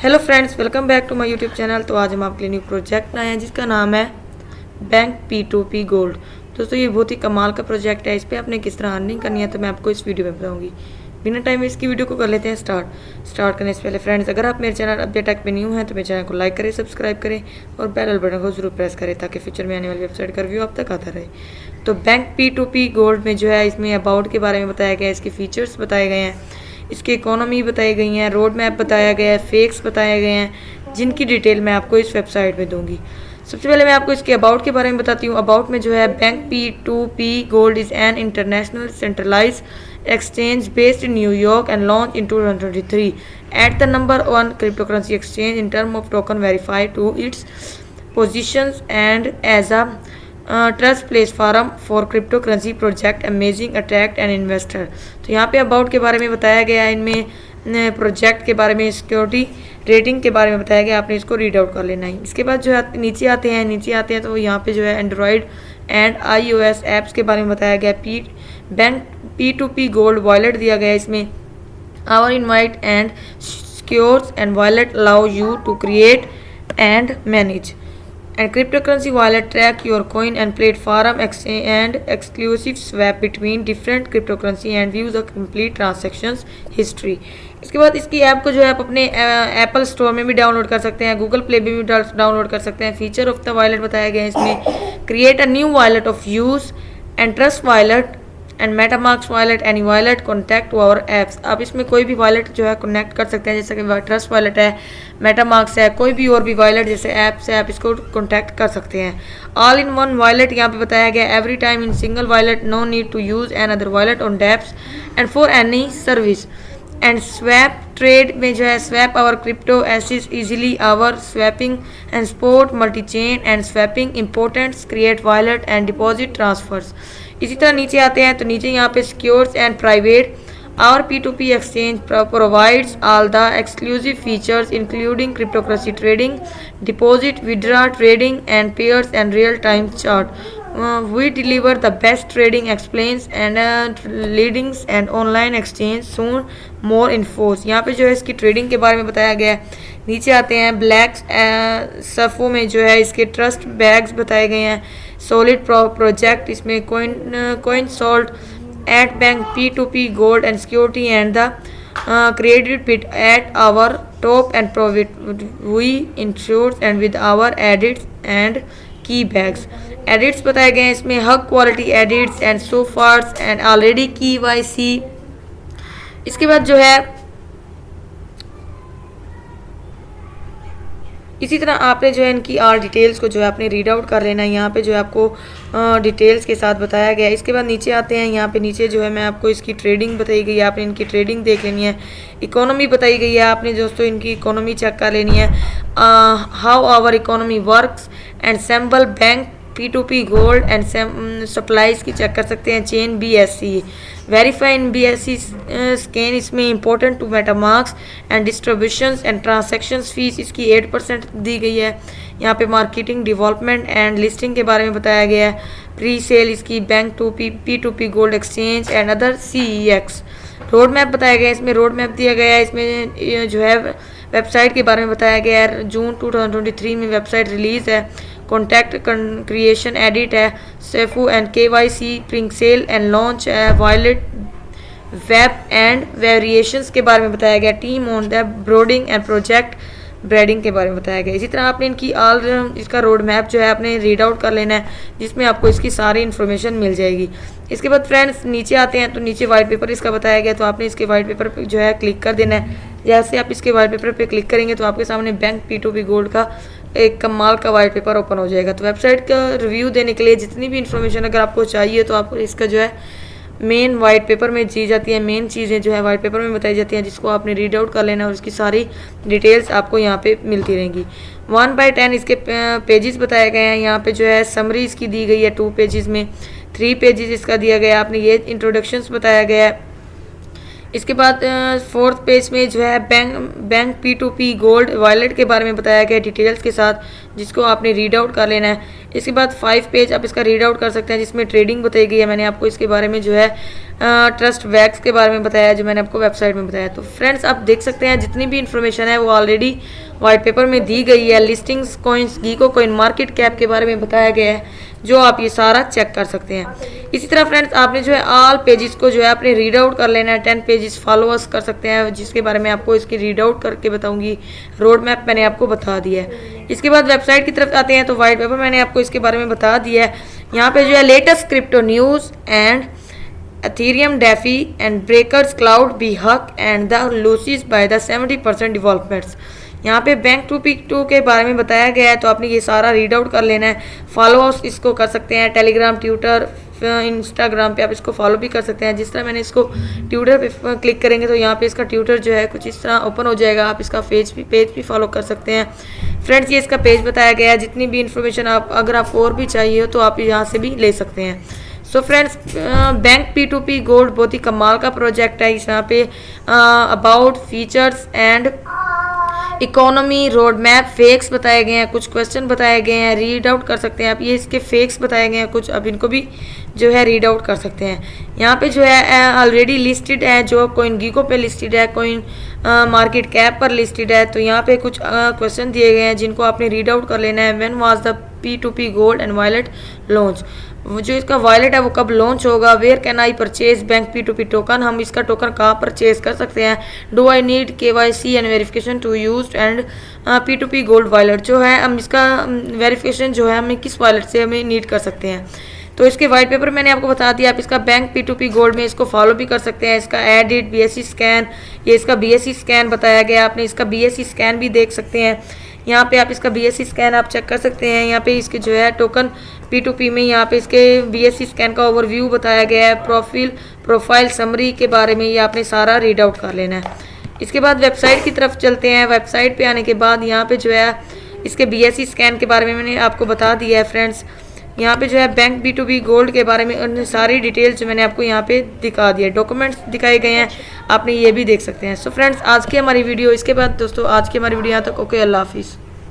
Hello friends, welcome back to my YouTube channel. तो आज हम आपके लिए न्यू प्रोजेक्ट लाए हैं जिसका नाम है बैंक P2P गोल्ड। दोस्तों ये बहुत ही कमाल का प्रोजेक्ट है। इस पर आपने किस तरह अर्निंग करनी है तो मैं आपको इस वीडियो में बताऊंगी। बिना टाइम वेस्ट की वीडियो को कर लेते हैं स्टार्ट करने से पहले फ्रेंड्स, अगर आप मेरे चैनल अभी तक पे न्यू हैं तो मेरे चैनल को लाइक करें, सब्सक्राइब करें और बेल बटन को जरूर प्रेस करें ताकि फ्यूचर में आने वाली वेबसाइट का रिव्यू आप तक आता रहे। तो बैंक P2P गोल्ड में जो है इसमें अबाउट के बारे में बताया गया है, इसके फीचर्स बताए गए हैं, इसकी इकोनॉमी बताई गई है, रोड मैप बताया गया है, फेक्स बताए गए हैं जिनकी डिटेल मैं आपको इस वेबसाइट में दूंगी। सबसे पहले मैं आपको इसके अबाउट के बारे में बताती हूँ। अबाउट में जो है bank P2P gold is an international centralize exchange based in New York and launch in 2023 at the number 1 cryptocurrency exchange in term of token verified to its positions and as a trust platform for crypto currency project amazing attract and investor. तो यहाँ पे about के बारे में बताया गया है, इनमें प्रोजेक्ट के बारे में, सिक्योरिटी रेटिंग के बारे में बताया गया, आपने इसको रीड आउट कर लेना है। इसके बाद जो है नीचे आते हैं तो यहाँ पे जो है एंड्रॉयड एंड iOS ऐप्स के बारे में बताया गया। बैंक P2P गोल्ड वॉलेट दिया गया है। इसमें our invite and secures and wallet allow you to create and manage and cryptocurrency wallet track your coin and platform exchange and exclusive swap between different cryptocurrency and view the complete transactions history। इसके बाद इसकी app को जो है आप अपने Apple store में भी डाउनलोड कर सकते हैं, गूगल प्ले में भी डाउनलोड कर सकते हैं। फीचर ऑफ द वॉलेट बताया गया है इसमें, create a new wallet of use and Trust Wallet and MetaMask wallet any wallet contact to our apps. आप इसमें कोई भी वॉलेट जो है कनेक्ट कर सकते हैं, जैसे कि ट्रस्ट वॉलेट है, मेटामार्क्स है, कोई भी और भी वॉलेट जैसे ऐप्स है आप इसको कॉन्टैक्ट कर सकते हैं। ऑल इन वन वॉलेट यहाँ पे बताया गया, every time in single wallet, no need to use an other wallet on dapps and for any service and swap trade में जो है स्वैप आवर क्रिप्टो एसिस easily our swapping and support multi chain and swapping importants create wallet and deposit transfers. इसी तरह नीचे आते हैं तो नीचे यहाँ पे secures and private our P2P exchange provides all the exclusive features including cryptocurrency trading, deposit, withdraw trading and pairs and real-time chart. We deliver the best trading explains and leadings and online exchange soon more infos। यहाँ पे जो है इसकी trading के बारे में बताया गया है। नीचे आते हैं ब्लैक सफ़ो में जो है इसके ट्रस्ट बैग्स बताए गए हैं। सॉलिड प्रोजेक्ट, इसमें coin sold at bank P2P gold and security and the created bit at our top and profit we ensure and with our edits and key bags। edits बताए गए हैं इसमें, hug quality edits and so far and already KYC। इसके बाद जो है इसी तरह आपने जो है इनकी और डिटेल्स को जो है आपने रीड आउट कर लेना है। यहाँ पे जो है आपको डिटेल्स के साथ बताया गया है। इसके बाद नीचे आते हैं, यहाँ पे नीचे जो है मैं आपको इसकी ट्रेडिंग बताई गई है, आपने इनकी ट्रेडिंग देख लेनी है। इकोनॉमी बताई गई है, आपने दोस्तों इनकी इकोनॉमी चेक कर लेनी है। How our economy works and sample bank P2P gold and supplies की चेक कर सकते हैं। Chain BSC verify in BSC scan, इसमें important to MetaMask and distributions and transactions fees इसकी 8% दी गई है। यहाँ पे मार्केटिंग डेवलपमेंट एंड लिस्टिंग के बारे में बताया गया है। प्री सेल इसकी bank P2P gold exchange and other CEX। Road map बताया गया है, इसमें रोड मैप दिया गया है। इसमें जो है वेबसाइट के बारे में बताया गया है। जून 2023 में वेबसाइट रिलीज़ है। कॉन्टैक्ट क्रिएशन एडिट है, सेफू एंड KYC प्रिंग सेल एंड लॉन्च है। वॉलेट वेब एंड वेरिएशंस के बारे में बताया गया। Team on the boarding and project branding के बारे में बताया गया। इसी तरह आपने इनकी इसका रोड मैप जो है आपने रीड आउट कर लेना है, जिसमें आपको इसकी सारी इन्फॉर्मेशन मिल जाएगी। इसके बाद फ्रेंड्स नीचे आते हैं तो नीचे वाइट पेपर इसका बताया गया, तो आपने इसके वाइट पेपर पर जो है क्लिक कर देना है। जैसे आप इसके वाइट पेपर पे क्लिक करेंगे तो आपके सामने बैंक P2P गोल्ड का एक कमाल का वाइट पेपर ओपन हो जाएगा। तो वेबसाइट का रिव्यू देने के लिए जितनी भी इन्फॉर्मेशन अगर आपको चाहिए तो आपको इसका जो है मेन वाइट पेपर में दी जाती है, मेन चीज़ें जो है वाइट पेपर में बताई जाती हैं, जिसको आपने रीड आउट कर लेना और उसकी सारी डिटेल्स आपको यहाँ पे मिलती रहेंगी। 1/10 इसके पेजेस बताए गए हैं। यहाँ पे जो है समरी इसकी दी गई है 2 पेजेस में, 3 पेजेस इसका दिया गया है। आपने ये इंट्रोडक्शंस बताया गया है। इसके बाद 4th पेज में जो है बैंक P2P गोल्ड वॉलेट के बारे में बताया गया डिटेल्स के साथ, जिसको आपने रीड आउट कर लेना है। इसके बाद 5 पेज आप इसका रीड आउट कर सकते हैं, जिसमें ट्रेडिंग बताई गई है। मैंने आपको इसके बारे में जो है ट्रस्ट वैक्स के बारे में बताया जो मैंने आपको वेबसाइट में बताया। तो फ्रेंड्स आप देख सकते हैं जितनी भी इन्फॉर्मेशन है वो ऑलरेडी वाइट पेपर में दी गई है। Listings, coins, Gecko coin, market cap के बारे में बताया गया है, जो आप ये सारा चेक कर सकते हैं। इसी तरह फ्रेंड्स आपने जो है ऑल पेजेस को जो है अपने रीड आउट कर लेना है। 10 पेजेस फॉलोअर्स कर सकते हैं, जिसके बारे में आपको इसकी रीड आउट करके बताऊंगी। रोड मैप मैंने आपको बता दिया है। इसके बाद वेबसाइट की तरफ आते हैं तो वाइट पेपर मैंने आपको इसके बारे में बता दिया है। यहाँ पे जो है latest crypto news and Ethereum, DeFi and Breakers, Cloud, Bhaq and the losses by the 70% developments। यहाँ पे बैंक 2P2 के बारे में बताया गया है, तो आपने ये सारा रीड आउट कर लेना है। फॉलोअर्स इसको कर सकते हैं टेलीग्राम, ट्विटर, इंस्टाग्राम पे आप इसको फॉलो भी कर सकते हैं। जिस तरह मैंने इसको ट्विटर पे क्लिक करेंगे तो यहाँ पे इसका ट्विटर जो है कुछ इस तरह ओपन हो जाएगा। आप इसका पेज भी फॉलो कर सकते हैं। फ्रेंड्स ये इसका पेज बताया गया है। जितनी भी इन्फॉर्मेशन आप अगर आपको और भी चाहिए हो तो आप यहाँ से भी ले सकते हैं। So friends bank P2P gold बहुत ही कमाल का प्रोजेक्ट है। इस यहाँ पे about features and economy, road map, fakes बताए गए हैं, कुछ क्वेश्चन बताए गए हैं, रीड आउट कर सकते हैं आप। ये इसके फेक्स बताए गए हैं कुछ, अब इनको भी जो है रीड आउट कर सकते हैं। यहाँ पे जो है ऑलरेडी लिस्टेड है, जो कॉइन गीको पे लिस्टेड है, कॉइन मार्केट कैप पर लिस्टेड है। तो यहाँ पे कुछ क्वेश्चन दिए गए हैं जिनको आपने रीड आउट कर लेना है। When was the P2P gold and wallet launch, जो इसका वॉलेट है वो कब लॉन्च होगा। Where can I purchase bank P2P token, हम इसका टोकन कहाँ परचेज कर सकते हैं। Do I need KYC and verification to use and P2P gold wallet, जो है हम इसका वेरिफिकेशन जो है हमें किस वॉलेट से हमें नीड कर सकते हैं। तो इसके वाइट पेपर मैंने आपको बता दिया। आप इसका बैंक P2P गोल्ड में इसको फॉलो भी कर सकते हैं। इसका एडिट BSC स्कैन, ये इसका BSC स्कैन बताया गया, आपने इसका BSC स्कैन भी देख सकते हैं। यहाँ पे आप इसका BSC स्कैन आप चेक कर सकते हैं। यहाँ पे इसके जो है टोकन P2P में यहाँ पे इसके BSC स्कैन का ओवरव्यू बताया गया है। प्रोफाइल समरी के बारे में ये आपने सारा रीड आउट कर लेना है। इसके बाद वेबसाइट की तरफ चलते हैं। वेबसाइट पे आने के बाद यहाँ पे जो है इसके BSC स्कैन के बारे में मैंने आपको बता दिया है। फ्रेंड्स यहाँ पे जो है बैंक P2P गोल्ड के बारे में सारी डिटेल्स जो मैंने आपको यहाँ पे दिखा दिया, डॉक्यूमेंट्स दिखाए गए हैं, आपने ये भी देख सकते हैं। सो फ्रेंड्स आज की हमारी वीडियो, इसके बाद दोस्तों आज की हमारी वीडियो यहाँ तक। ओके, अल्लाह हाफिज़।